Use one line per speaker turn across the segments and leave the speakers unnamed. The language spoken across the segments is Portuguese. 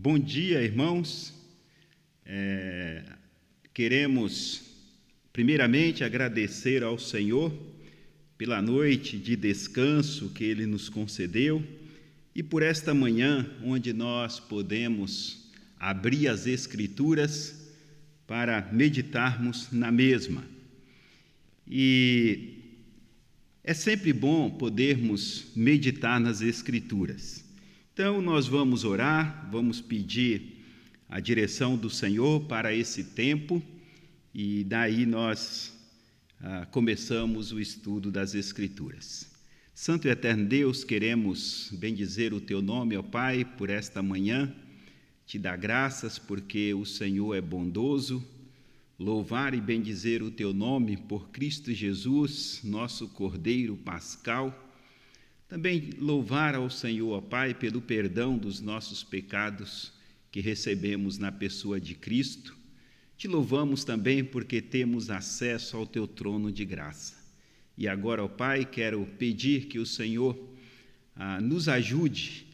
Bom dia, irmãos. Queremos, primeiramente, agradecer ao Senhor pela noite de descanso que Ele nos concedeu e por esta manhã, onde nós podemos abrir as Escrituras para meditarmos na mesma. E é sempre bom podermos meditar nas Escrituras. Então, nós vamos orar, vamos pedir a direção do Senhor para esse tempo e daí nós começamos o estudo das Escrituras. Santo e eterno Deus, queremos bendizer o Teu nome, ó Pai, por esta manhã, te dar graças porque o Senhor é bondoso, louvar e bendizer o Teu nome por Cristo Jesus, nosso Cordeiro Pascal. Também louvar ao Senhor, ó Pai, pelo perdão dos nossos pecados que recebemos na pessoa de Cristo. Te louvamos também porque temos acesso ao Teu trono de graça. E agora, ó Pai, quero pedir que o Senhor nos ajude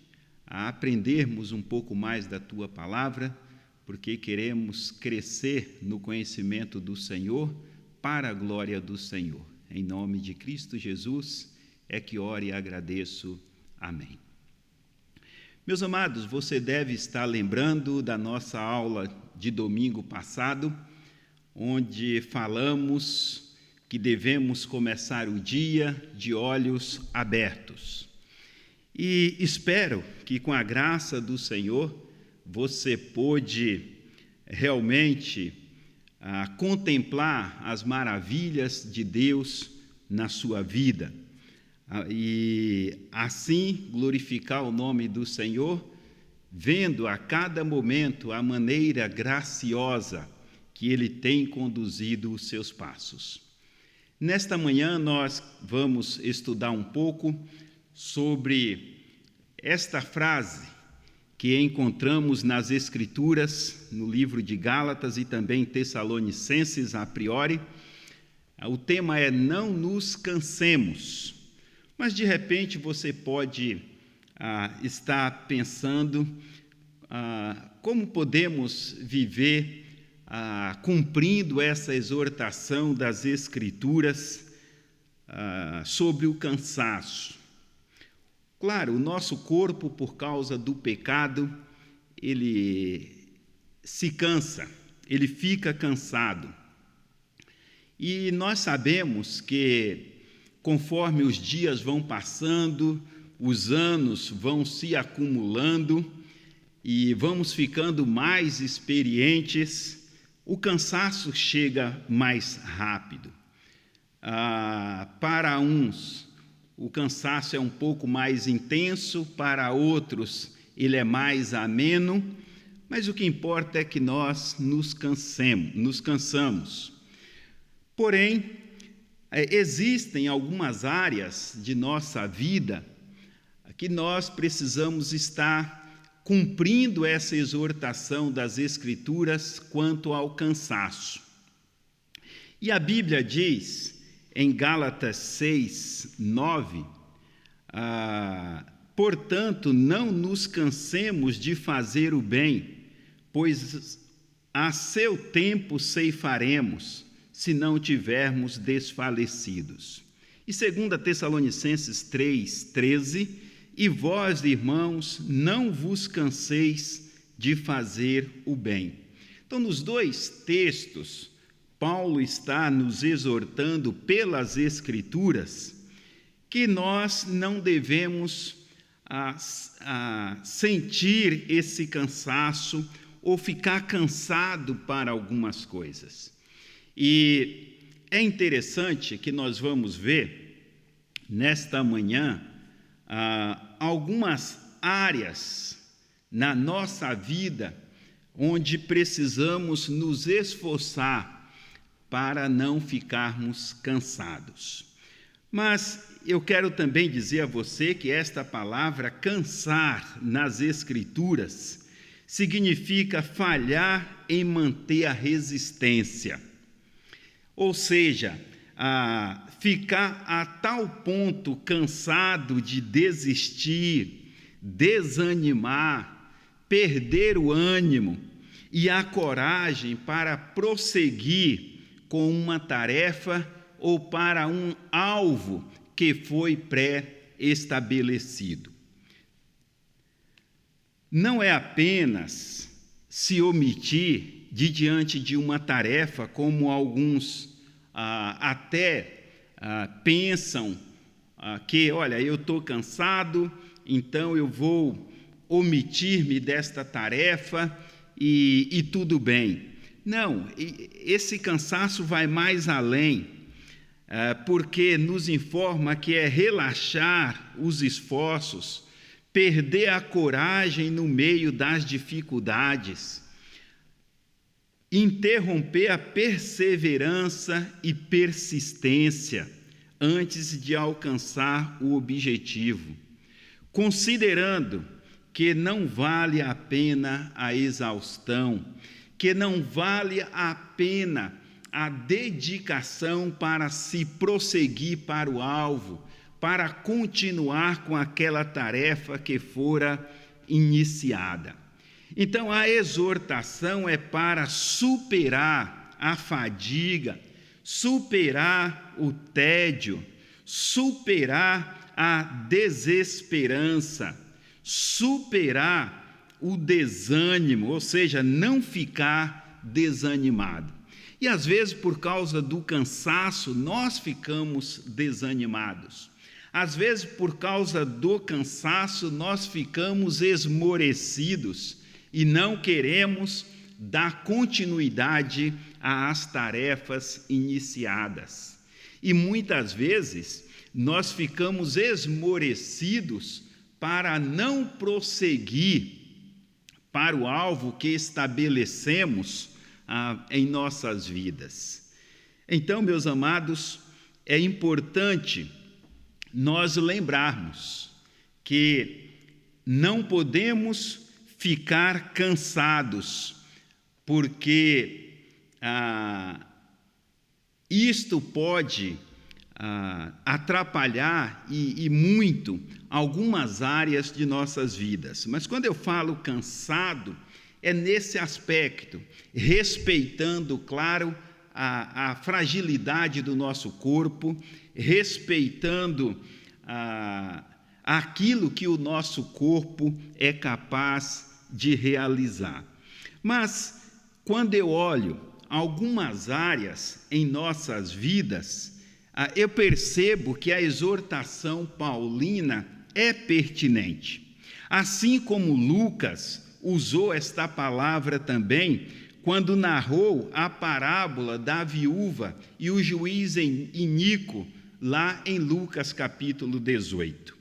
a aprendermos um pouco mais da Tua palavra, porque queremos crescer no conhecimento do Senhor para a glória do Senhor. Em nome de Cristo Jesus, é que oro e agradeço. Amém. Meus amados, você deve estar lembrando da nossa aula de domingo passado, onde falamos que devemos começar o dia de olhos abertos. E espero que com a graça do Senhor você pôde realmente contemplar as maravilhas de Deus na sua vida. E assim glorificar o nome do Senhor, vendo a cada momento a maneira graciosa que Ele tem conduzido os seus passos. Nesta manhã nós vamos estudar um pouco sobre esta frase que encontramos nas Escrituras, no livro de Gálatas e também Tessalonicenses a priori. O tema é não nos cansemos. Mas, de repente, você pode estar pensando como podemos viver cumprindo essa exortação das Escrituras sobre o cansaço. Claro, o nosso corpo, por causa do pecado, ele se cansa, ele fica cansado. E nós sabemos que conforme os dias vão passando, os anos vão se acumulando e vamos ficando mais experientes, o cansaço chega mais rápido. Para uns, o cansaço é um pouco mais intenso, para outros, ele é mais ameno, mas o que importa é que nós nos cansamos. Porém, existem algumas áreas de nossa vida que nós precisamos estar cumprindo essa exortação das Escrituras quanto ao cansaço. E a Bíblia diz, em Gálatas 6:9, portanto, não nos cansemos de fazer o bem, pois a seu tempo ceifaremos, se não tivermos desfalecidos. E 2 Tessalonicenses 3:13, e vós, irmãos, não vos canseis de fazer o bem. Então, nos dois textos, Paulo está nos exortando pelas Escrituras que nós não devemos sentir esse cansaço ou ficar cansado para algumas coisas. E é interessante que nós vamos ver, nesta manhã, algumas áreas na nossa vida onde precisamos nos esforçar para não ficarmos cansados. Mas eu quero também dizer a você que esta palavra cansar nas Escrituras significa falhar em manter a resistência. Ou seja, ficar a tal ponto cansado de desistir, desanimar, perder o ânimo e a coragem para prosseguir com uma tarefa ou para um alvo que foi pré-estabelecido. Não é apenas se omitir de diante de uma tarefa, como alguns pensam que, olha, eu estou cansado, então eu vou omitir-me desta tarefa e tudo bem. Não, esse cansaço vai mais além, porque nos informa que é relaxar os esforços, perder a coragem no meio das dificuldades, interromper a perseverança e persistência antes de alcançar o objetivo, considerando que não vale a pena a exaustão, que não vale a pena a dedicação para se prosseguir para o alvo, para continuar com aquela tarefa que fora iniciada. Então, a exortação é para superar a fadiga, superar o tédio, superar a desesperança, superar o desânimo, ou seja, não ficar desanimado. E às vezes, por causa do cansaço, nós ficamos desanimados. Às vezes, por causa do cansaço, nós ficamos esmorecidos e não queremos dar continuidade às tarefas iniciadas. E muitas vezes, nós ficamos esmorecidos para não prosseguir para o alvo que estabelecemos em nossas vidas. Então, meus amados, é importante nós lembrarmos que não podemos ficar cansados, porque isto pode atrapalhar e muito algumas áreas de nossas vidas. Mas quando eu falo cansado, é nesse aspecto, respeitando, claro, a fragilidade do nosso corpo, respeitando aquilo que o nosso corpo é capaz de realizar. Mas, quando eu olho algumas áreas em nossas vidas, eu percebo que a exortação paulina é pertinente. Assim como Lucas usou esta palavra também quando narrou a parábola da viúva e o juiz iníquo, lá em Lucas capítulo 18.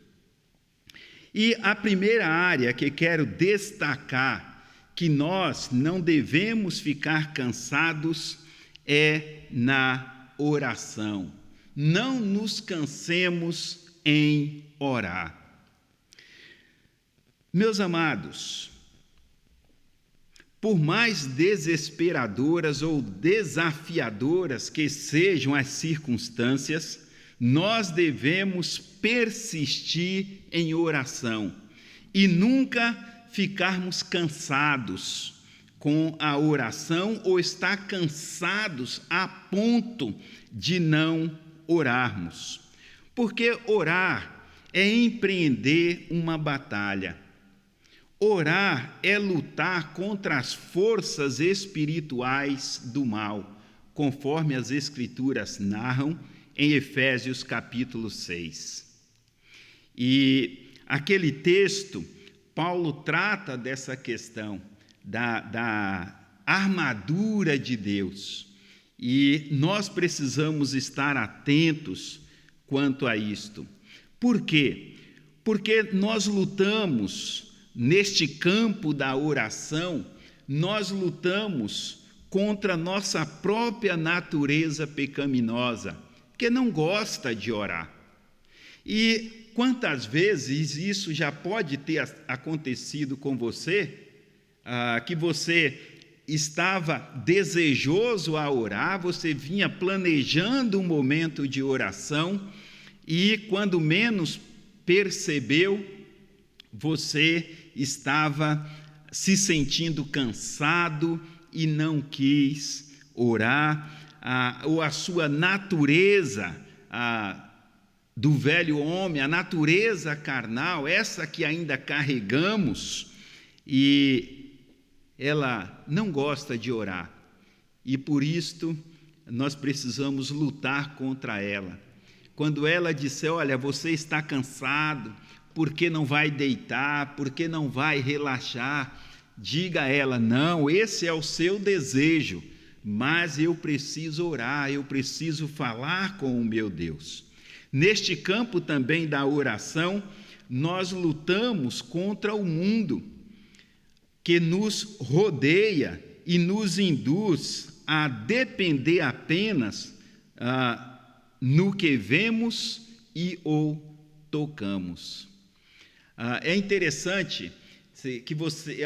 E a primeira área que quero destacar, que nós não devemos ficar cansados, é na oração. Não nos cansemos em orar. Meus amados, por mais desesperadoras ou desafiadoras que sejam as circunstâncias, nós devemos persistir em oração e nunca ficarmos cansados com a oração ou estar cansados a ponto de não orarmos. Porque orar é empreender uma batalha. Orar é lutar contra as forças espirituais do mal, conforme as Escrituras narram em Efésios capítulo 6. E aquele texto, Paulo trata dessa questão da armadura de Deus. E nós precisamos estar atentos quanto a isto. Por quê? Porque nós lutamos neste campo da oração, nós lutamos contra nossa própria natureza pecaminosa, que não gosta de orar. E quantas vezes isso já pode ter acontecido com você, que você estava desejoso a orar, você vinha planejando um momento de oração e, quando menos percebeu, você estava se sentindo cansado e não quis orar, ou a sua natureza do velho homem, a natureza carnal, essa que ainda carregamos, e ela não gosta de orar. E por isto nós precisamos lutar contra ela. Quando ela disser, olha, você está cansado, por que não vai deitar, por que não vai relaxar? Diga a ela, não, esse é o seu desejo, mas eu preciso orar, eu preciso falar com o meu Deus. Neste campo também da oração, nós lutamos contra o mundo que nos rodeia e nos induz a depender apenas no que vemos e ou tocamos. É interessante que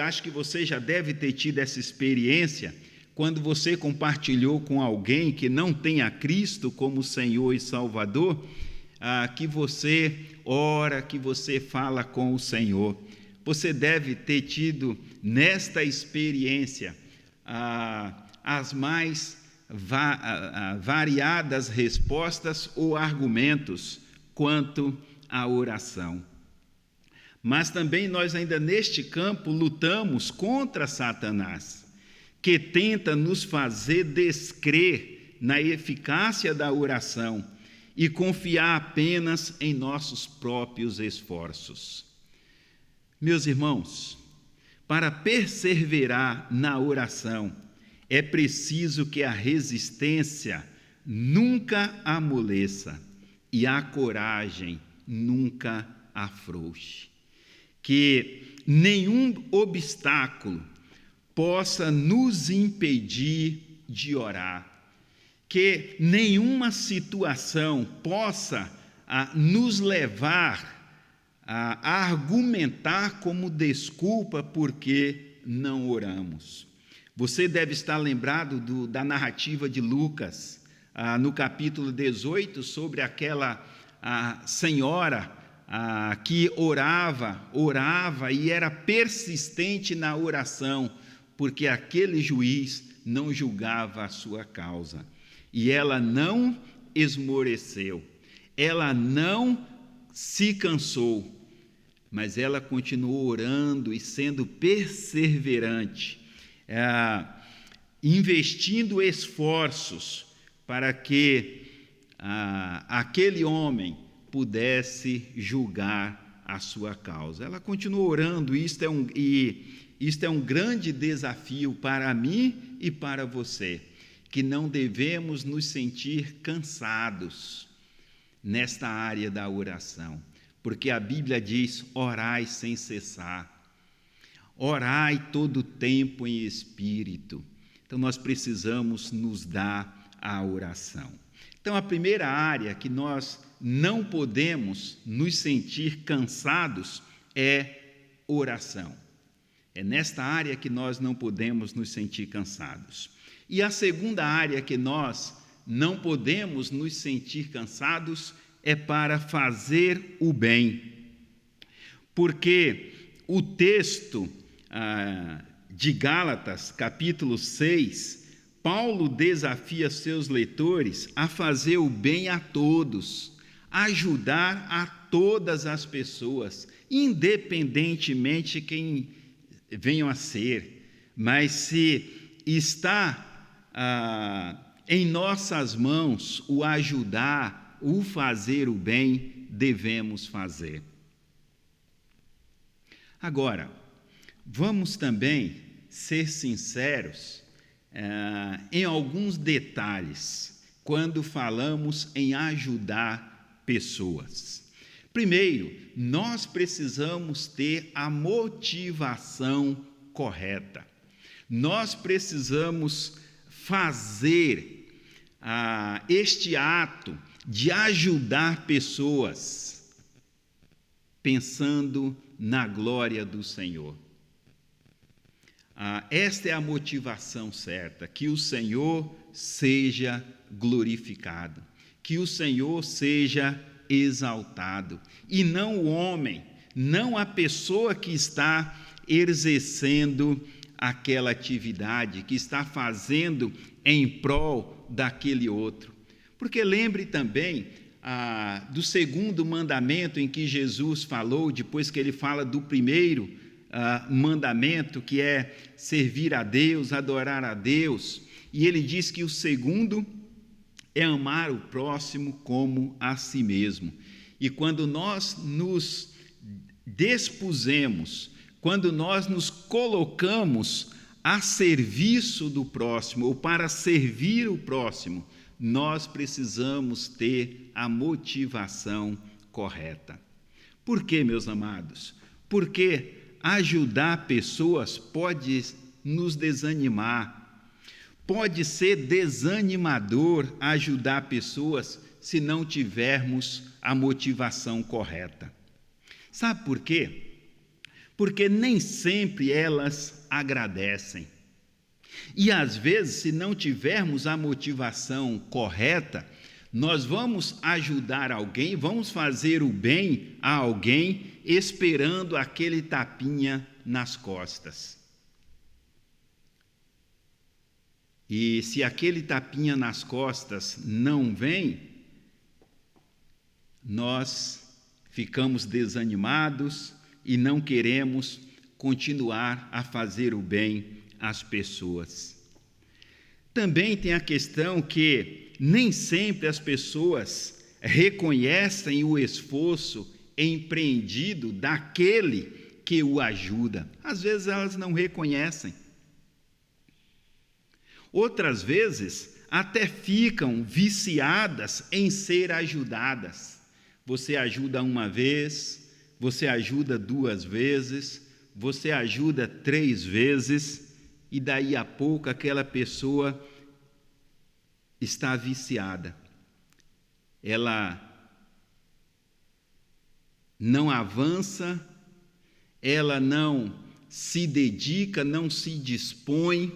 acho que você já deve ter tido essa experiência quando você compartilhou com alguém que não tem a Cristo como Senhor e Salvador, que você ora, que você fala com o Senhor. Você deve ter tido nesta experiência as mais variadas respostas ou argumentos quanto à oração. Mas também nós ainda neste campo lutamos contra Satanás, que tenta nos fazer descrer na eficácia da oração e confiar apenas em nossos próprios esforços. Meus irmãos, para perseverar na oração, é preciso que a resistência nunca amoleça e a coragem nunca afrouxe. Que nenhum obstáculo possa nos impedir de orar, que nenhuma situação possa nos levar a argumentar como desculpa porque não oramos. Você deve estar lembrado da narrativa de Lucas, no capítulo 18, sobre aquela senhora que orava e era persistente na oração, porque aquele juiz não julgava a sua causa. E ela não esmoreceu, ela não se cansou, mas ela continuou orando e sendo perseverante, investindo esforços para que aquele homem pudesse julgar a sua causa. Ela continuou orando, e isto é um grande desafio para mim e para você, que não devemos nos sentir cansados nesta área da oração, porque a Bíblia diz, orai sem cessar, orai todo o tempo em espírito. Então nós precisamos nos dar a oração. Então a primeira área que nós não podemos nos sentir cansados é oração. É nesta área que nós não podemos nos sentir cansados. E a segunda área que nós não podemos nos sentir cansados é para fazer o bem. Porque o texto de Gálatas, capítulo 6, Paulo desafia seus leitores a fazer o bem a todos, ajudar a todas as pessoas, independentemente quem venham a ser. Mas se está em nossas mãos o ajudar, o fazer o bem, devemos fazer. Agora, vamos também ser sinceros em alguns detalhes quando falamos em ajudar pessoas. Primeiro, nós precisamos ter a motivação correta. Nós precisamos fazer este ato de ajudar pessoas pensando na glória do Senhor. Esta é a motivação certa, que o Senhor seja glorificado, que o Senhor seja exaltado, e não o homem, não a pessoa que está exercendo aquela atividade, que está fazendo em prol daquele outro. Porque lembre também do segundo mandamento em que Jesus falou, depois que ele fala do primeiro mandamento, que é servir a Deus, adorar a Deus, e ele diz que o segundo é amar o próximo como a si mesmo. E quando nós nos dispusemos, quando nós nos colocamos a serviço do próximo, ou para servir o próximo, nós precisamos ter a motivação correta. Por quê, meus amados? Porque ajudar pessoas pode nos desanimar, pode ser desanimador ajudar pessoas se não tivermos a motivação correta. Sabe por quê? Porque nem sempre elas agradecem. E às vezes, se não tivermos a motivação correta, nós vamos ajudar alguém, vamos fazer o bem a alguém, esperando aquele tapinha nas costas. E se aquele tapinha nas costas não vem, nós ficamos desanimados e não queremos continuar a fazer o bem às pessoas. Também tem a questão que nem sempre as pessoas reconhecem o esforço empreendido daquele que o ajuda. Às vezes elas não reconhecem. Outras vezes até ficam viciadas em ser ajudadas. Você ajuda uma vez, você ajuda 2 vezes, você ajuda 3 vezes, e daí a pouco aquela pessoa está viciada. Ela não avança, ela não se dedica, não se dispõe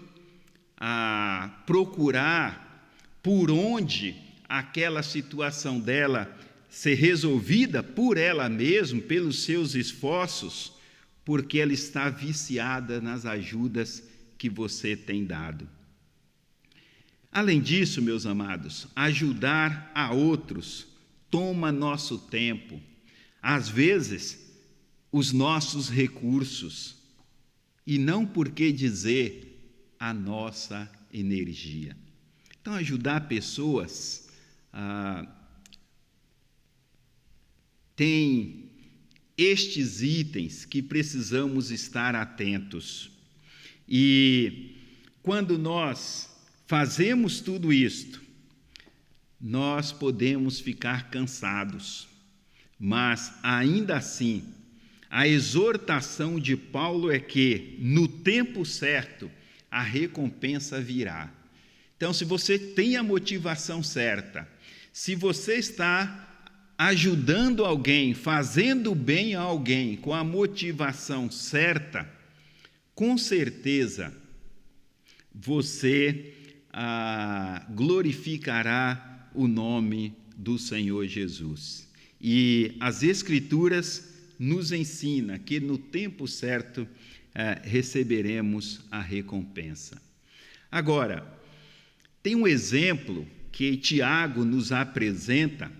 a procurar por onde aquela situação dela ser resolvida por ela mesma, pelos seus esforços, porque ela está viciada nas ajudas que você tem dado. Além disso, meus amados, ajudar a outros toma nosso tempo, às vezes, os nossos recursos, e não por que dizer a nossa energia. Então, ajudar pessoas tem estes itens que precisamos estar atentos. E quando nós fazemos tudo isto, nós podemos ficar cansados, mas ainda assim, a exortação de Paulo é que, no tempo certo, a recompensa virá. Então, se você tem a motivação certa, se você está ajudando alguém, fazendo bem a alguém com a motivação certa, com certeza você glorificará o nome do Senhor Jesus. E as Escrituras nos ensinam que no tempo certo receberemos a recompensa. Agora, tem um exemplo que Tiago nos apresenta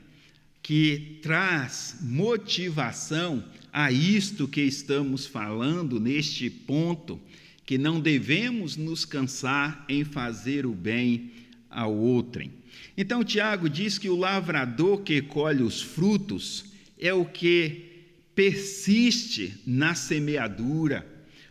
que traz motivação a isto que estamos falando neste ponto, que não devemos nos cansar em fazer o bem ao outrem. Então, Tiago diz que o lavrador que colhe os frutos é o que persiste na semeadura,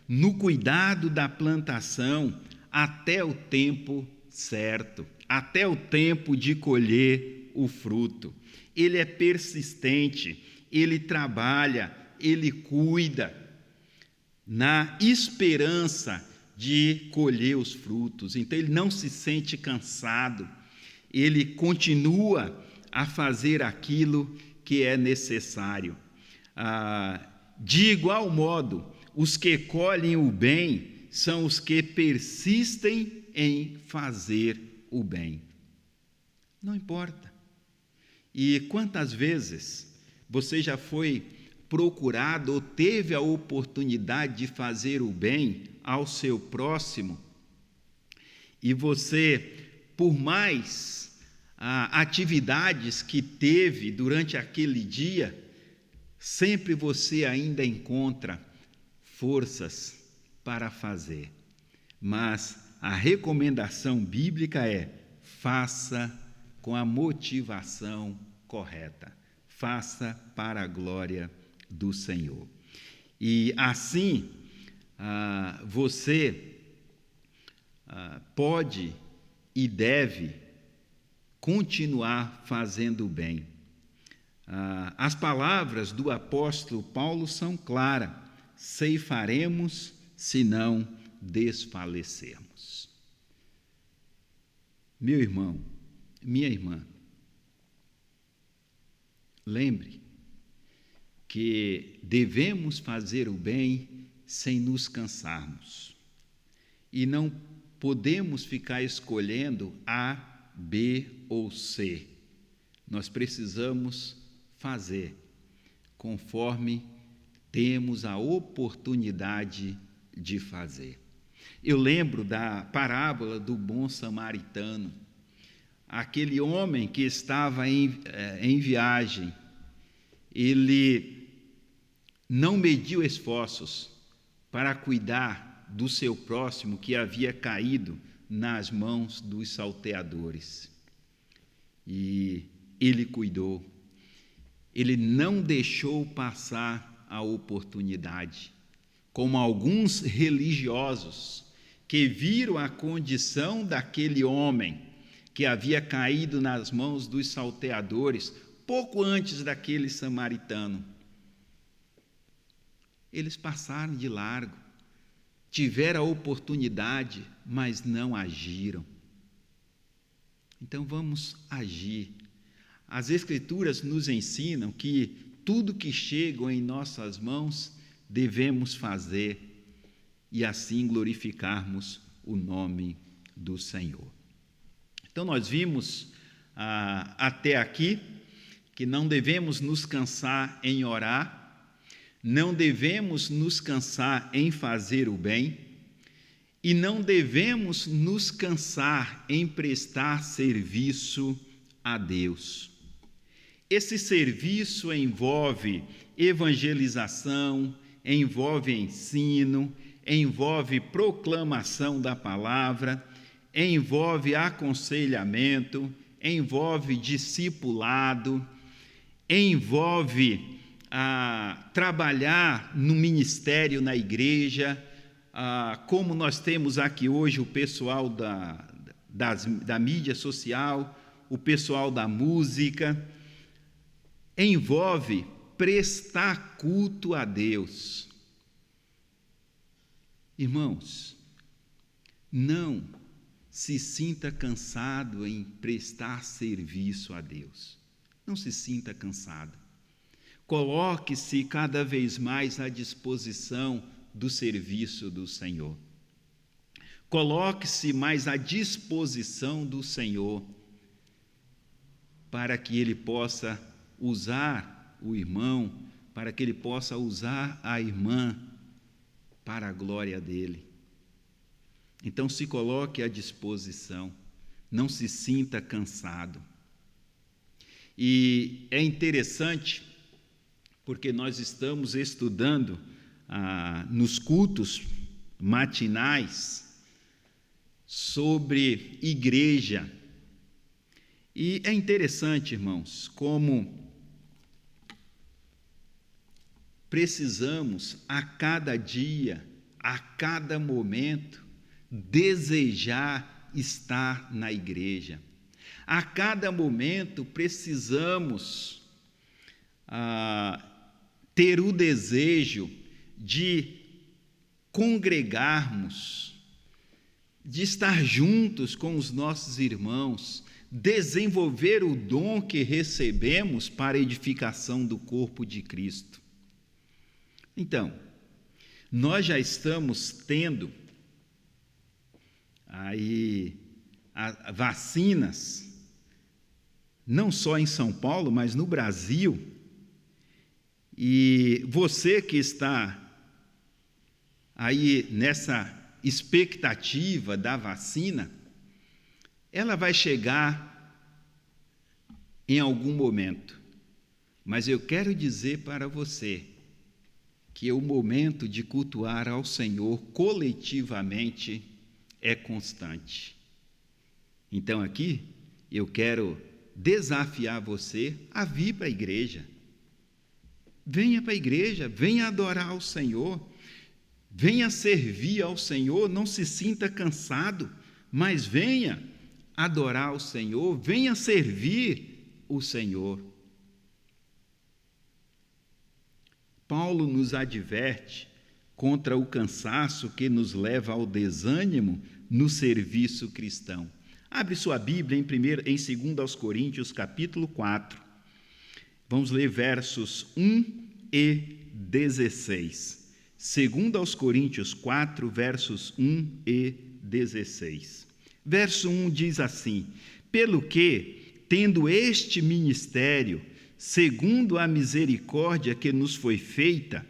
no cuidado da plantação, até o tempo certo, até o tempo de colher o fruto. Ele é persistente, ele trabalha, ele cuida, na esperança de colher os frutos. Então, ele não se sente cansado, ele continua a fazer aquilo que é necessário. De igual modo, os que colhem o bem são os que persistem em fazer o bem. Não importa. E quantas vezes você já foi procurado ou teve a oportunidade de fazer o bem ao seu próximo, e você, por mais atividades que teve durante aquele dia, sempre você ainda encontra forças para fazer. Mas a recomendação bíblica é: faça com a motivação correta, faça para a glória do Senhor. E assim, você pode e deve continuar fazendo o bem. As palavras do apóstolo Paulo são claras: ceifaremos se não desfalecermos. Meu irmão, minha irmã, lembre que devemos fazer o bem sem nos cansarmos. E não podemos ficar escolhendo A, B ou C. Nós precisamos fazer conforme temos a oportunidade de fazer. Eu lembro da parábola do bom samaritano. Aquele homem que estava em viagem, ele não mediu esforços para cuidar do seu próximo que havia caído nas mãos dos salteadores. E ele cuidou. Ele não deixou passar a oportunidade, como alguns religiosos que viram a condição daquele homem que havia caído nas mãos dos salteadores pouco antes daquele samaritano. Eles passaram de largo, tiveram a oportunidade, mas não agiram. Então vamos agir. As Escrituras nos ensinam que tudo que chega em nossas mãos devemos fazer e assim glorificarmos o nome do Senhor. Então nós vimos até aqui que não devemos nos cansar em orar, não devemos nos cansar em fazer o bem e não devemos nos cansar em prestar serviço a Deus. Esse serviço envolve evangelização, envolve ensino, envolve proclamação da palavra, envolve aconselhamento, envolve discipulado, envolve trabalhar no ministério na igreja, como nós temos aqui hoje o pessoal da mídia social, o pessoal da música, envolve prestar culto a Deus. Irmãos, não se sinta cansado em prestar serviço a Deus. Não se sinta cansado. Coloque-se cada vez mais à disposição do serviço do Senhor. Coloque-se mais à disposição do Senhor para que Ele possa usar o irmão, para que Ele possa usar a irmã para a glória dEle. Então se coloque à disposição, não se sinta cansado. E é interessante, porque nós estamos estudando nos cultos matinais sobre igreja. E é interessante, irmãos, como precisamos a cada dia, a cada momento, desejar estar na igreja. A cada momento precisamos ter o desejo de congregarmos, de estar juntos com os nossos irmãos, desenvolver o dom que recebemos para a edificação do corpo de Cristo. Então, nós já estamos tendo aí vacinas, não só em São Paulo, mas no Brasil, E você que está aí nessa expectativa da vacina, ela vai chegar em algum momento. Mas eu quero dizer para você que o momento de cultuar ao Senhor coletivamente é constante. Então aqui eu quero desafiar você a vir para a igreja. Venha para a igreja, venha adorar ao Senhor, venha servir ao Senhor, não se sinta cansado, mas venha adorar ao Senhor, venha servir o Senhor. Paulo nos adverte contra o cansaço que nos leva ao desânimo no serviço cristão. Abre sua Bíblia em 2 Coríntios, capítulo 4. Vamos ler versos 1 e 16. 2 Coríntios 4, versos 1 e 16. Verso 1 diz assim: pelo que, tendo este ministério, segundo a misericórdia que nos foi feita,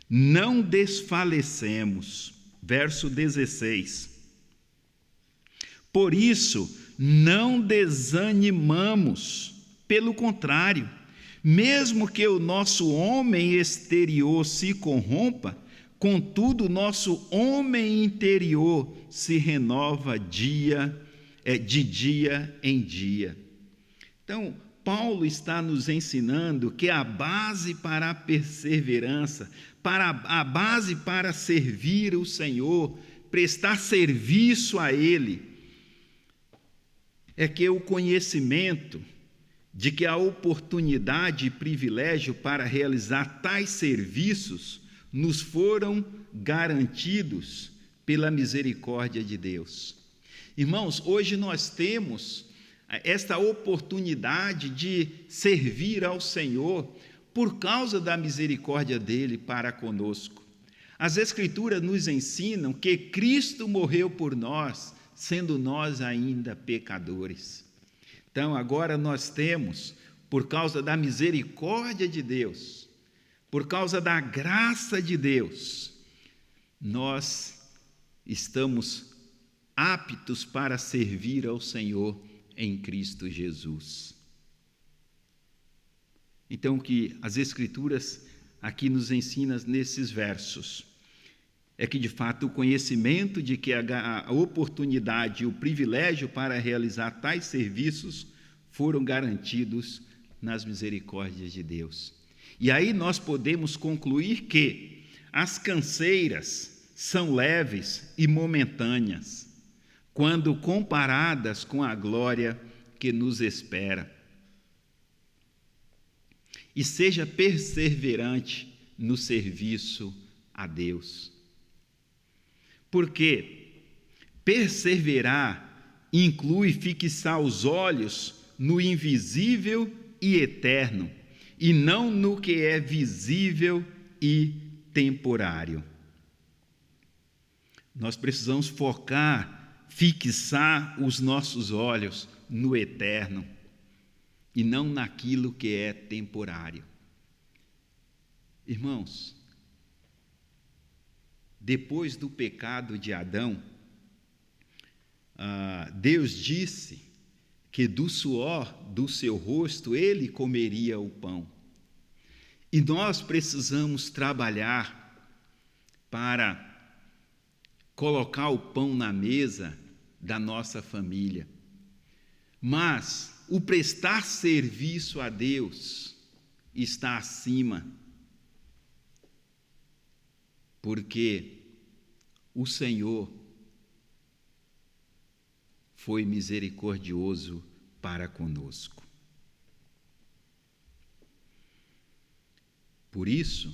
não desfalecemos. Verso 16. Por isso, não desanimamos, pelo contrário, mesmo que o nosso homem exterior se corrompa, contudo, nosso homem interior se renova de dia em dia. Então, Paulo está nos ensinando que a base para a perseverança, a base para servir o Senhor, prestar serviço a Ele, é que o conhecimento de que a oportunidade e privilégio para realizar tais serviços nos foram garantidos pela misericórdia de Deus. Irmãos, hoje nós temos esta oportunidade de servir ao Senhor por causa da misericórdia dele para conosco. As Escrituras nos ensinam que Cristo morreu por nós, sendo nós ainda pecadores. Então, agora nós temos, por causa da misericórdia de Deus, por causa da graça de Deus, nós estamos aptos para servir ao Senhor em Cristo Jesus. Então, o que as Escrituras aqui nos ensinam nesses versos é que, de fato, o conhecimento de que a oportunidade e o privilégio para realizar tais serviços foram garantidos nas misericórdias de Deus. E aí nós podemos concluir que as canseiras são leves e momentâneas, quando comparadas com a glória que nos espera. E seja perseverante no serviço a Deus. Porque perseverar inclui fixar os olhos no invisível e eterno, e não no que é visível e temporário. Nós precisamos fixar os nossos olhos no eterno e não naquilo que é temporário. Irmãos, depois do pecado de Adão, Deus disse que do suor do seu rosto ele comeria o pão. E nós precisamos trabalhar para colocar o pão na mesa da nossa família. Mas o prestar serviço a Deus está acima, porque o Senhor foi misericordioso para conosco. Por isso,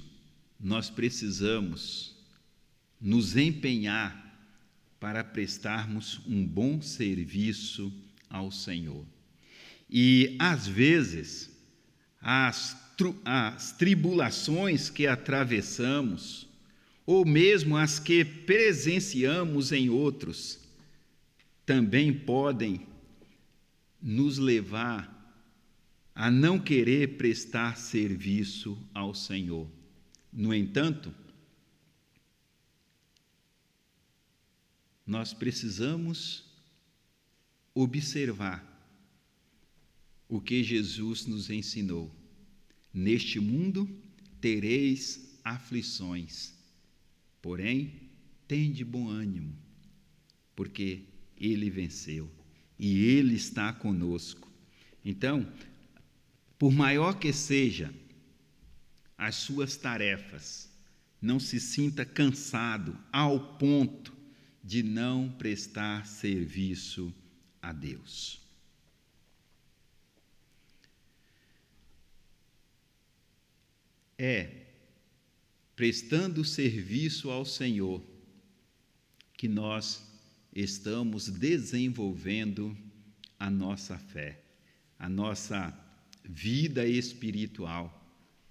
nós precisamos nos empenhar para prestarmos um bom serviço ao Senhor. E, às vezes, as tribulações que atravessamos, ou mesmo as que presenciamos em outros, também podem nos levar a não querer prestar serviço ao Senhor. No entanto, nós precisamos observar o que Jesus nos ensinou. Neste mundo tereis aflições, porém, tende bom ânimo, porque Ele venceu e Ele está conosco. Então, por maior que seja as suas tarefas, não se sinta cansado ao ponto de não prestar serviço a Deus. É prestando serviço ao Senhor que nós estamos desenvolvendo a nossa fé, a nossa vida espiritual.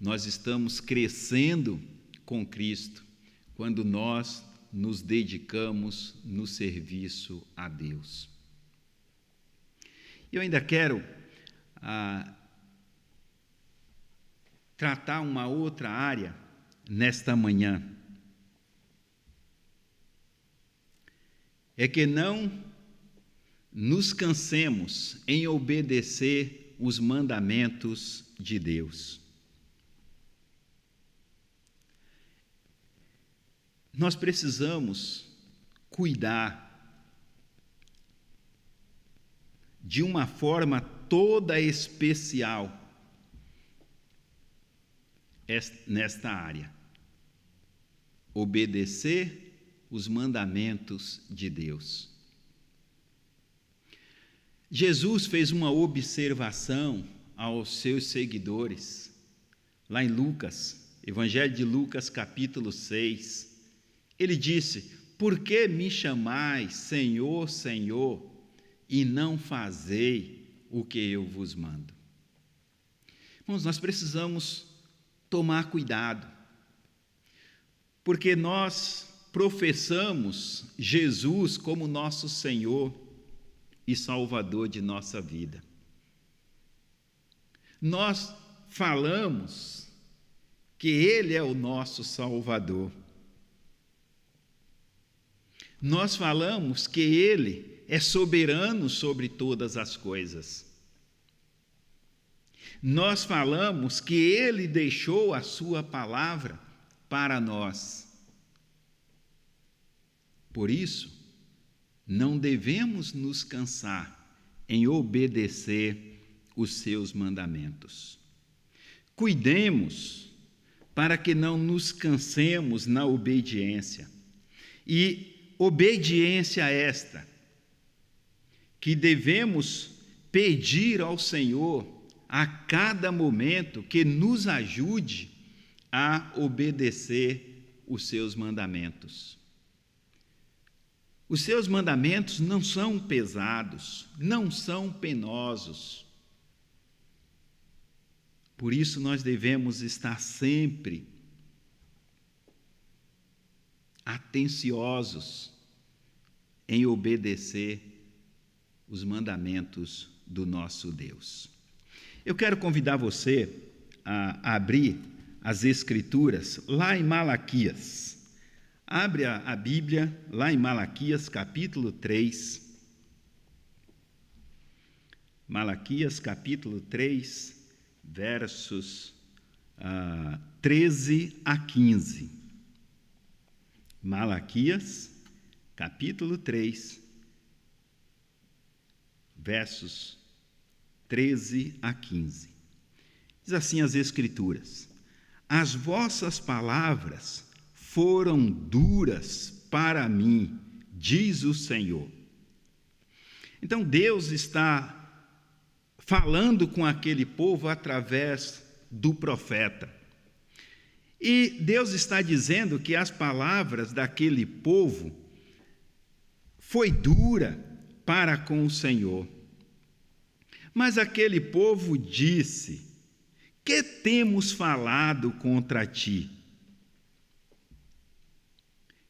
Nós estamos crescendo com Cristo quando nós nos dedicamos no serviço a Deus. Eu ainda quero tratar uma outra área nesta manhã. É que não nos cansemos em obedecer os mandamentos de Deus. Nós precisamos cuidar de uma forma toda especial nesta área. Obedecer os mandamentos de Deus. Jesus fez uma observação aos seus seguidores, lá em Lucas, Evangelho de Lucas, capítulo 6. Ele disse: por que me chamais Senhor, Senhor, e não fazei o que eu vos mando? Irmãos, nós precisamos tomar cuidado, porque nós professamos Jesus como nosso Senhor e Salvador de nossa vida. Nós falamos que Ele é o nosso Salvador. Nós falamos que Ele é soberano sobre todas as coisas. Nós falamos que Ele deixou a sua palavra para nós. Por isso, não devemos nos cansar em obedecer os seus mandamentos. Cuidemos para que não nos cansemos na obediência. E obediência esta, que devemos pedir ao Senhor a cada momento que nos ajude a obedecer os seus mandamentos. Os seus mandamentos não são pesados, não são penosos. Por isso nós devemos estar sempre atenciosos em obedecer os mandamentos do nosso Deus. Eu quero convidar você a abrir as Escrituras lá em Malaquias. Abre a Bíblia lá em Malaquias, capítulo 3. Malaquias, capítulo 3, versos 13 a 15. Malaquias, capítulo 3, versos 13 a 15. Diz assim as Escrituras: as vossas palavras foram duras para mim, diz o Senhor. Então Deus está falando com aquele povo através do profeta. E Deus está dizendo que as palavras daquele povo foi dura para com o Senhor. Mas aquele povo disse: que temos falado contra ti?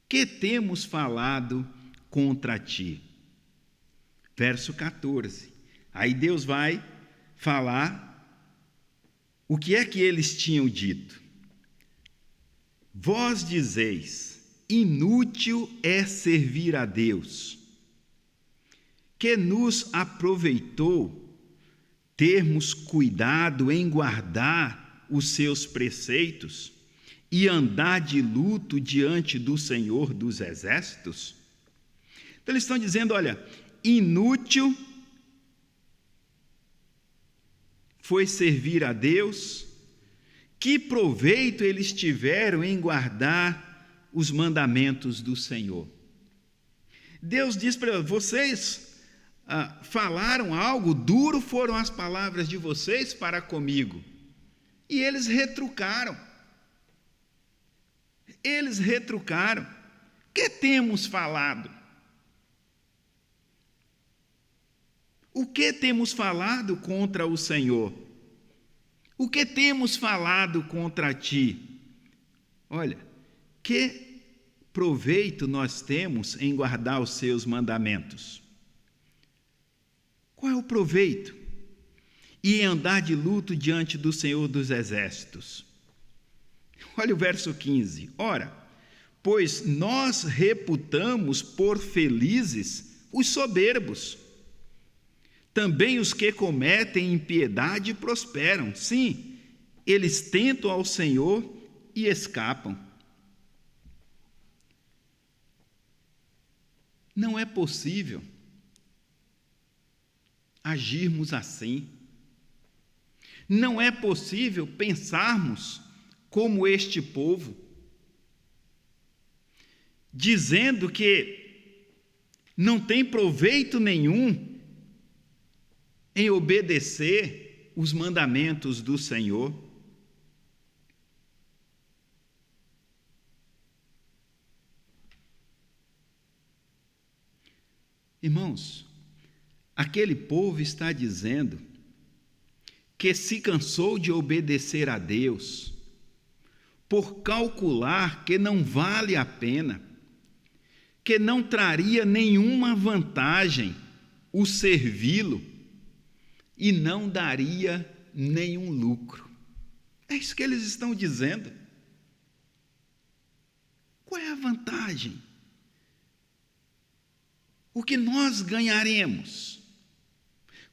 Que temos falado contra ti? Verso 14. Aí Deus vai falar o que é que eles tinham dito? Vós dizeis, inútil é servir a Deus, que nos aproveitou termos cuidado em guardar os seus preceitos e andar de luto diante do Senhor dos Exércitos? Então eles estão dizendo, olha, inútil foi servir a Deus, que proveito eles tiveram em guardar os mandamentos do Senhor. Deus diz para eles, vocês falaram algo, duro foram as palavras de vocês para comigo. E eles retrucaram. Eles retrucaram. O que temos falado? O que temos falado contra o Senhor? O que temos falado contra ti? Olha, que proveito nós temos em guardar os seus mandamentos? Qual é o proveito? E em andar de luto diante do Senhor dos Exércitos. Olha o verso 15. Ora, pois nós reputamos por felizes os soberbos. Também os que cometem impiedade prosperam. Sim, eles tentam ao Senhor e escapam. Não é possível agirmos assim. Não é possível pensarmos como este povo, dizendo que não tem proveito nenhum em obedecer os mandamentos do Senhor. Irmãos, aquele povo está dizendo que se cansou de obedecer a Deus por calcular que não vale a pena, que não traria nenhuma vantagem o servi-lo e não daria nenhum lucro. É isso que eles estão dizendo. Qual é a vantagem? O que nós ganharemos?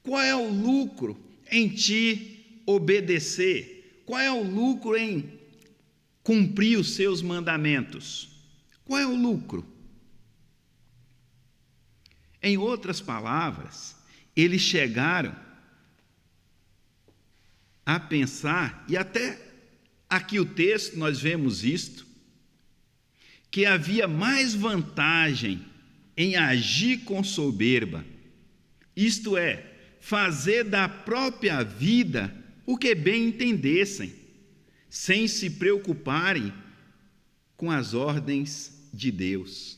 Qual é o lucro em te obedecer? Qual é o lucro em cumprir os seus mandamentos? Qual é o lucro? Em outras palavras, eles chegaram a pensar, e até aqui o texto nós vemos isto, que havia mais vantagem em agir com soberba, isto é, fazer da própria vida o que bem entendessem, sem se preocuparem com as ordens de Deus.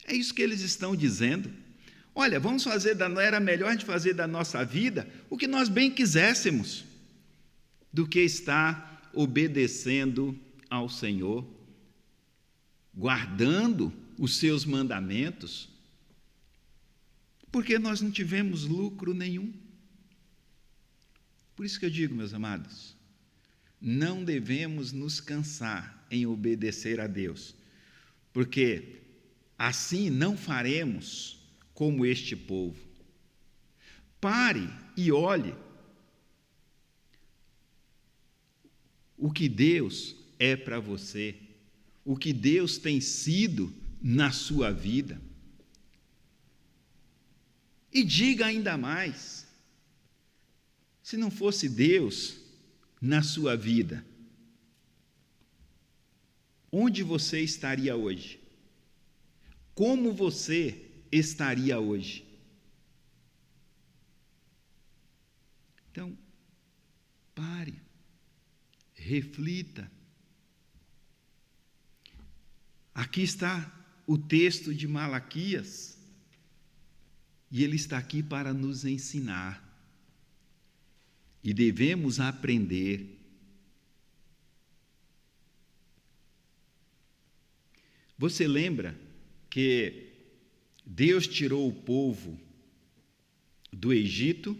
É isso que eles estão dizendo. Olha, era melhor de fazer da nossa vida o que nós bem quiséssemos, do que estar obedecendo ao Senhor, guardando os seus mandamentos, porque nós não tivemos lucro nenhum. Por isso que eu digo, meus amados, não devemos nos cansar em obedecer a Deus, porque assim não faremos como este povo. Pare e olhe o que Deus é para você, o que Deus tem sido na sua vida. E diga ainda mais, se não fosse Deus na sua vida, onde você estaria hoje? Como você estaria hoje? Então, pare, reflita. Aqui está o texto de Malaquias, e ele está aqui para nos ensinar. E devemos aprender. Você lembra que Deus tirou o povo do Egito,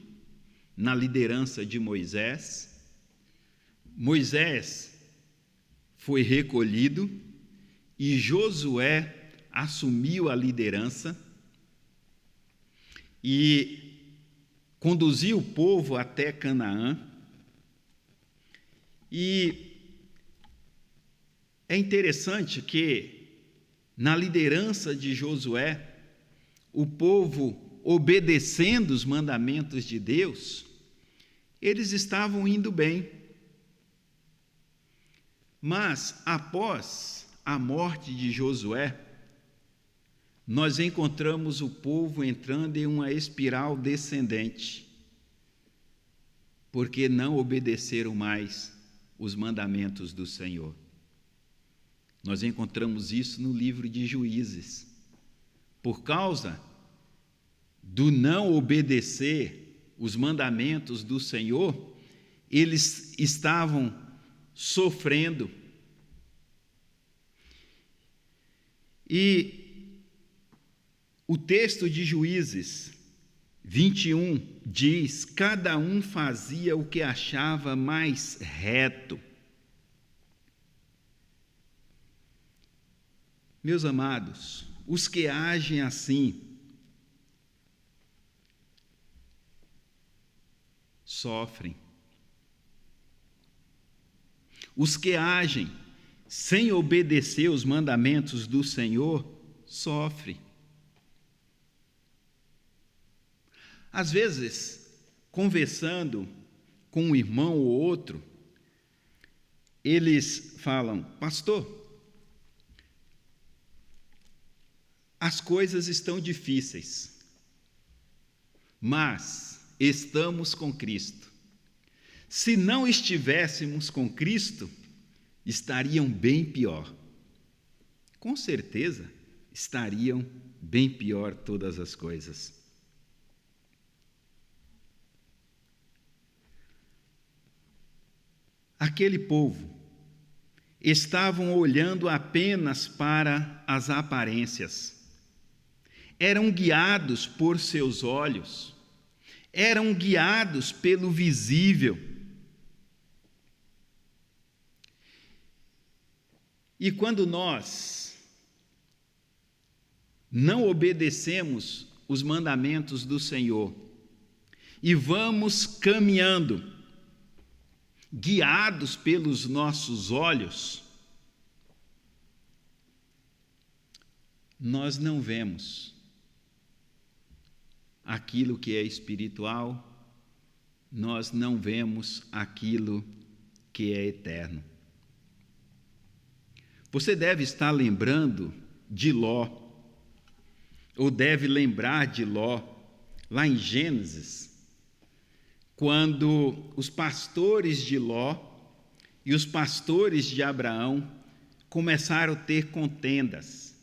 na liderança de Moisés, Moisés foi recolhido e Josué assumiu a liderança e conduziu o povo até Canaã. E é interessante que, na liderança de Josué, o povo obedecendo os mandamentos de Deus, eles estavam indo bem. Mas, após a morte de Josué, nós encontramos o povo entrando em uma espiral descendente, porque não obedeceram mais os mandamentos do Senhor. Nós encontramos isso no livro de Juízes. Por causa do não obedecer os mandamentos do Senhor, eles estavam sofrendo. E o texto de Juízes 21 diz: cada um fazia o que achava mais reto. Meus amados, os que agem assim sofrem. Os que agem sem obedecer os mandamentos do Senhor sofrem. Às vezes, conversando com um irmão ou outro, eles falam: pastor, as coisas estão difíceis, mas estamos com Cristo. Se não estivéssemos com Cristo, estariam bem pior. Com certeza, estariam bem pior todas as coisas. Aquele povo estavam olhando apenas para as aparências. Eram guiados por seus olhos, eram guiados pelo visível. E quando nós não obedecemos os mandamentos do Senhor e vamos caminhando, guiados pelos nossos olhos, nós não vemos aquilo que é espiritual, nós não vemos aquilo que é eterno. Você deve estar lembrando de Ló, ou deve lembrar de Ló, lá em Gênesis, quando os pastores de Ló e os pastores de Abraão começaram a ter contendas,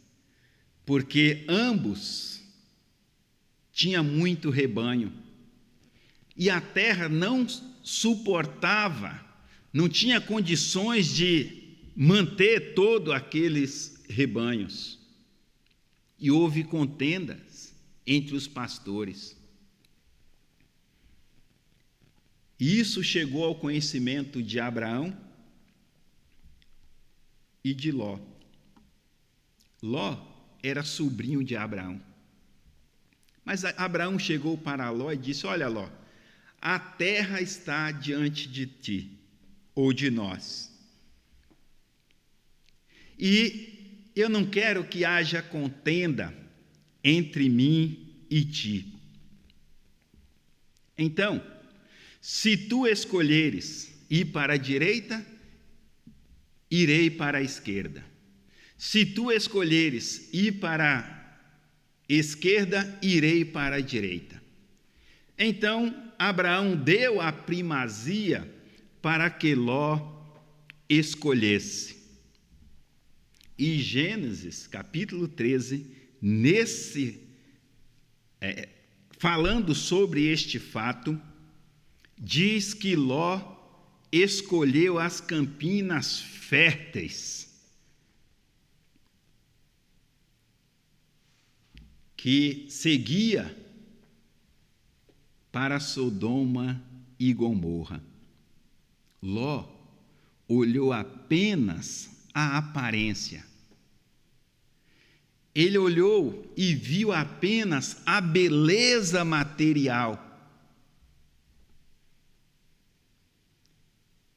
porque ambos tinham muito rebanho, e a terra não suportava, não tinha condições de manter todos aqueles rebanhos. E houve contendas entre os pastores. E isso chegou ao conhecimento de Abraão e de Ló. Ló era sobrinho de Abraão. Mas Abraão chegou para Ló e disse: olha, Ló, a terra está diante de ti, ou de nós. E eu não quero que haja contenda entre mim e ti. Então, se tu escolheres ir para a direita, irei para a esquerda. Se tu escolheres ir para a esquerda, irei para a direita. Então, Abraão deu a primazia para que Ló escolhesse. E Gênesis, capítulo 13, falando sobre este fato, diz que Ló escolheu as campinas férteis, que seguia para Sodoma e Gomorra. Ló olhou apenas a aparência. Ele olhou e viu apenas a beleza material.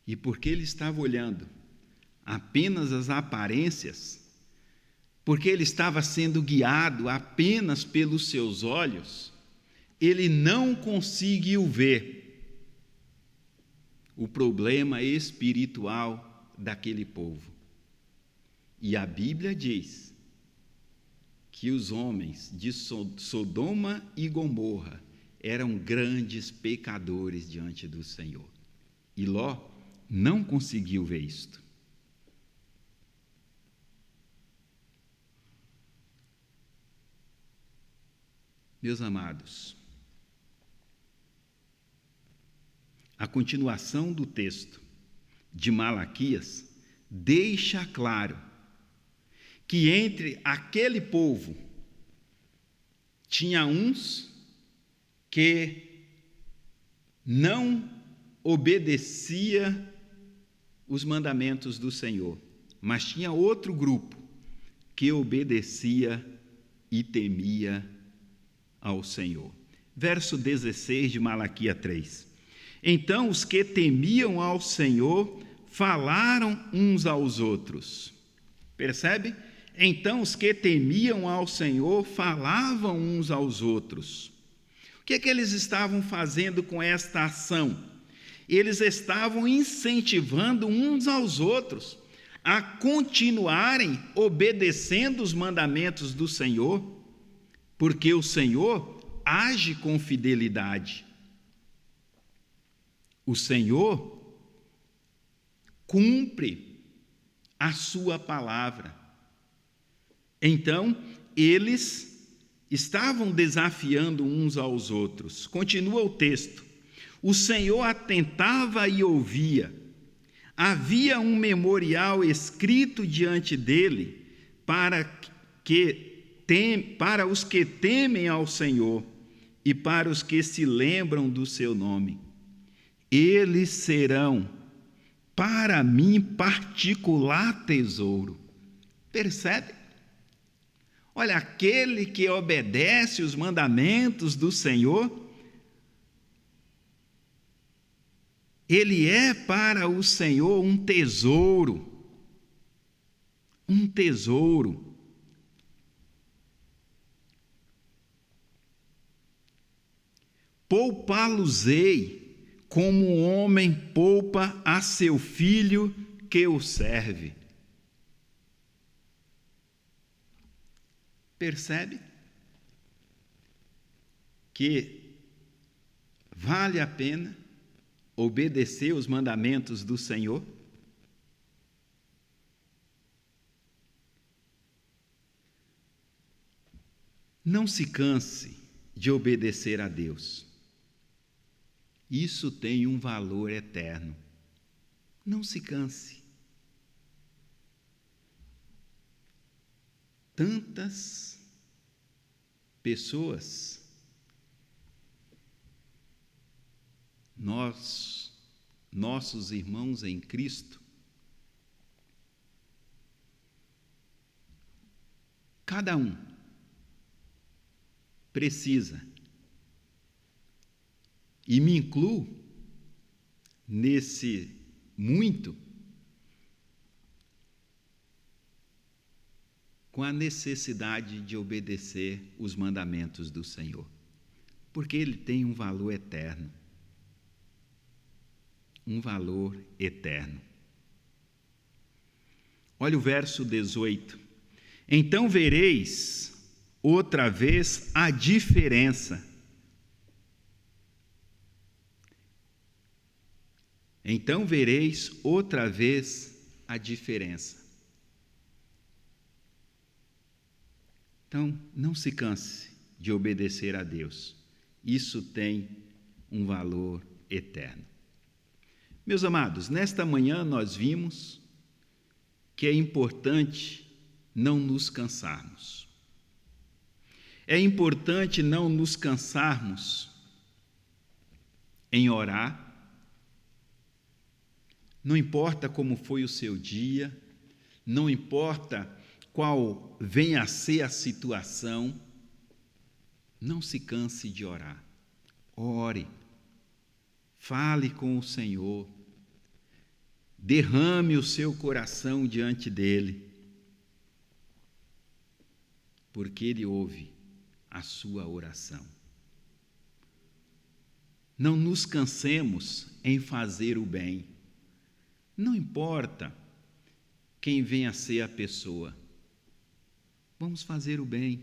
E porque ele estava olhando apenas as aparências, porque ele estava sendo guiado apenas pelos seus olhos, ele não conseguiu ver o problema espiritual daquele povo. E a Bíblia diz que os homens de Sodoma e Gomorra eram grandes pecadores diante do Senhor. E Ló não conseguiu ver isto. Meus amados, a continuação do texto de Malaquias deixa claro que entre aquele povo tinha uns que não obedecia os mandamentos do Senhor, mas tinha outro grupo que obedecia e temia ao Senhor. Verso 16 de Malaquias 3. Então os que temiam ao Senhor falaram uns aos outros. Percebe? Então os que temiam ao Senhor falavam uns aos outros. O que é que eles estavam fazendo com esta ação? Eles estavam incentivando uns aos outros a continuarem obedecendo os mandamentos do Senhor, porque o Senhor age com fidelidade. O Senhor cumpre a sua palavra. Então, eles estavam desafiando uns aos outros. Continua o texto. O Senhor atentava e ouvia. Havia um memorial escrito diante dele para os que temem ao Senhor e para os que se lembram do seu nome. Eles serão para mim particular tesouro. Percebe? Olha, aquele que obedece os mandamentos do Senhor, ele é para o Senhor um tesouro. Um tesouro. Poupá-los-ei como um homem poupa a seu filho que o serve. Percebe que vale a pena obedecer os mandamentos do Senhor? Não se canse de obedecer a Deus. Isso tem um valor eterno. Não se canse. Tantas pessoas, nossos irmãos em Cristo, cada um precisa, e me incluo nesse muito, com a necessidade de obedecer os mandamentos do Senhor, porque ele tem um valor eterno. Um valor eterno. Olha o verso 18. Então vereis outra vez a diferença. Então vereis outra vez a diferença. Então, não se canse de obedecer a Deus. Isso tem um valor eterno. Meus amados, nesta manhã nós vimos que é importante não nos cansarmos. É importante não nos cansarmos em orar, Não importa como foi o seu dia, não importa qual venha a ser a situação, não se canse de orar. Ore, fale com o Senhor, derrame o seu coração diante dele, porque ele ouve a sua oração. Não nos cansemos em fazer o bem. Não importa quem venha a ser a pessoa. Vamos fazer o bem.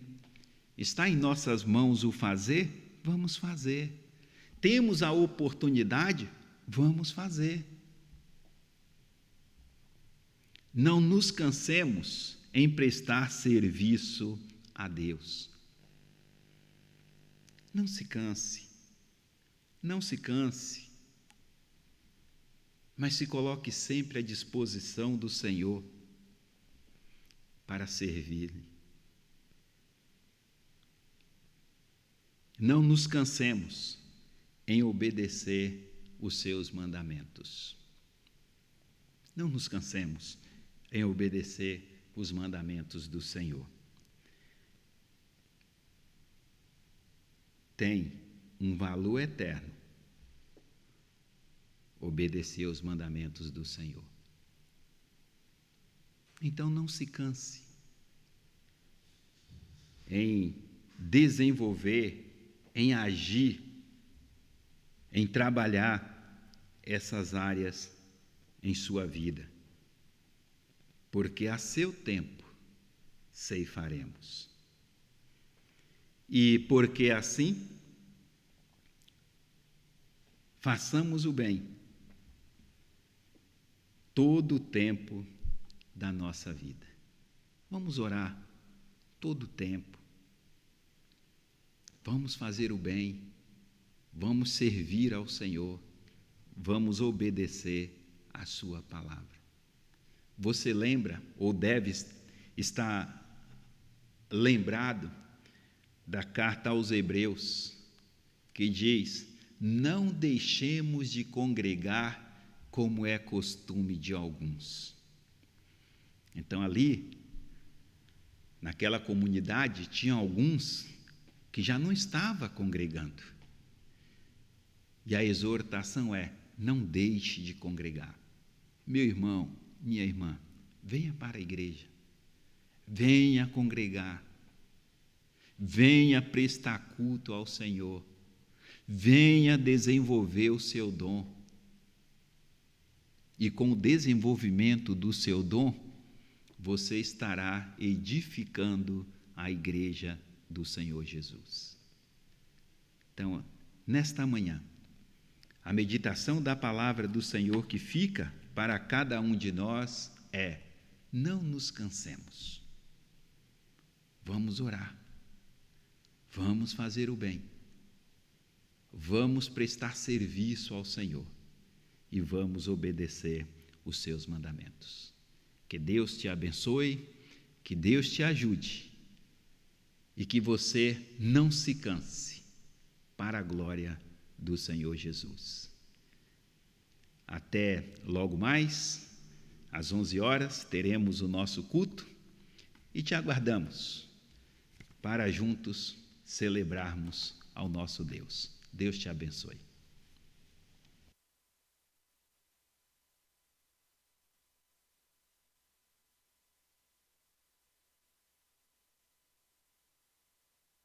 Está em nossas mãos o fazer? Vamos fazer. Temos a oportunidade? Vamos fazer. Não nos cansemos em prestar serviço a Deus. Não se canse. Não se canse. Mas se coloque sempre à disposição do Senhor para servir-lhe. Não nos cansemos em obedecer os seus mandamentos. Não nos cansemos em obedecer os mandamentos do Senhor. Tem um valor eterno obedecer os mandamentos do Senhor. Então não se canse em desenvolver, em agir, em trabalhar essas áreas em sua vida, porque a seu tempo ceifaremos. E porque assim façamos o bem todo o tempo da nossa vida. Vamos orar todo o tempo. Vamos fazer o bem. Vamos servir ao Senhor. Vamos obedecer a sua palavra. Você lembra, ou deve estar lembrado, da carta aos Hebreus, que diz: não deixemos de congregar como é costume de alguns. Então ali, naquela comunidade, tinha alguns que já não estavam congregando. E a exortação é: não deixe de congregar. Meu irmão, minha irmã, venha para a igreja, venha congregar, venha prestar culto ao Senhor, venha desenvolver o seu dom. E com o desenvolvimento do seu dom, você estará edificando a igreja do Senhor Jesus. Então, nesta manhã, a meditação da palavra do Senhor que fica para cada um de nós é: não nos cansemos. Vamos orar. Vamos fazer o bem. Vamos prestar serviço ao Senhor. E vamos obedecer os seus mandamentos. Que Deus te abençoe, que Deus te ajude e que você não se canse, para a glória do Senhor Jesus. Até logo mais, às 11 horas, teremos o nosso culto e te aguardamos para juntos celebrarmos ao nosso Deus. Deus te abençoe.